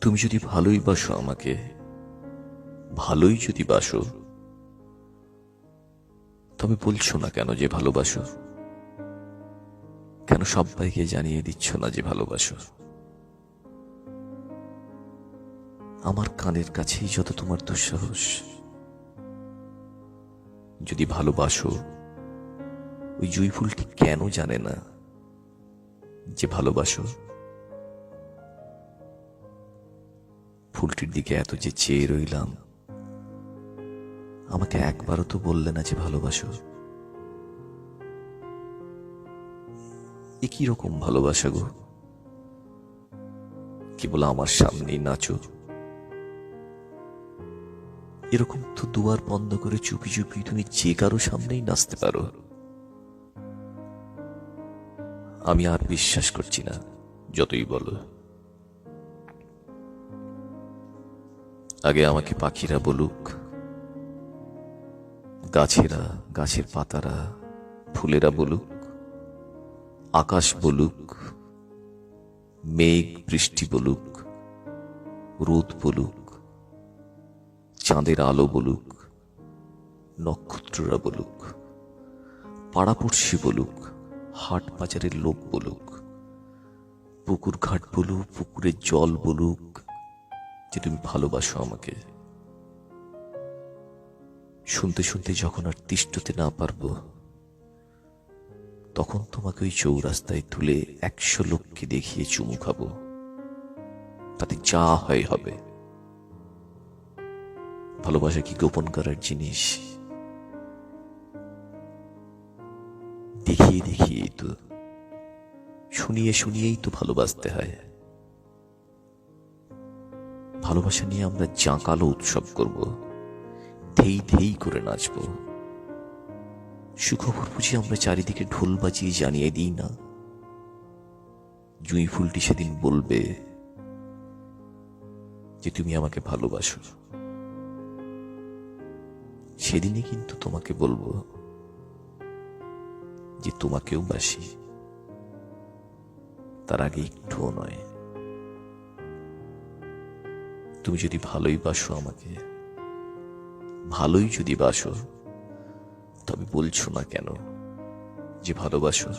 তুমি যদি ভালোই বাসো আমাকে, ভালোই যদি বাসো, তবে বলছো না কেন যে ভালোবাসো? কেন সবাইকে জানিয়ে দিচ্ছ না যে ভালোবাসো? আমার কানের কাছেই যত তোমার দুঃসাহস। যদি ভালোবাসো, ওই জুঁই ফুলটি কেন জানে না যে ভালোবাসো? ফুলটির দিকে এত যে চেয়ে রইলাম, আমাকে একবারও তো বললে না যে ভালোবাসো। এ কি রকম ভালোবাসা গো? কেবল আমার সামনেই নাচো। এরকম তো দুয়ার বন্ধ করে চুপি চুপি তুমি যে কারো সামনেই নাচতে পারো। আমি আর বিশ্বাস করছি না, যতই বলো। আগে আমাকে পাখিরা বলুক, গাছেরা, গাছের পাতারা, ফুলেরা বলুক, আকাশ বলুক, মেঘ বৃষ্টি বলুক, রোদ বলুক, চাঁদের আলো বলুক, নক্ষত্ররা বলুক, পাড়াপড়শি বলুক, হাট বাজারের লোক বলুক, পুকুর ঘাট বলুক, পুকুরের জল বলুক যে তুমি ভালোবাসো আমাকে। শুনতে শুনতে যখন আর তিষ্ঠতে না পারবো, তখন তোমাকে ওই চৌরাস্তায় তুলে 100 লোককে দেখিয়ে চুমু খাবো। তাতে যা হয় হবে। ভালোবাসা কি গোপন করার জিনিস? দেখিয়ে দেখিয়েই তো, শুনিয়ে শুনিয়েই তো ভালোবাসতে হয়। ভালোবাসা নিয়ে আমরা জাঁকালো উৎসব করব, ধেই ধেই করে নাচব। সুখবর বুঝি আমরা চারিদিকে ঢোল বাজিয়ে জানিয়ে দিই না? জুঁই ফুলটি সেদিন বলবে যে তুমি আমাকে ভালোবাসো। সেদিনই কিন্তু তোমাকে বলবো যে তোমাকেও বাসি। তার আগে একটুও নয়। তুমি যদি ভালোই বাসো আমাকে, ভালোই যদি বাসো, তবে বলছো না কেন যে ভালোবাসো?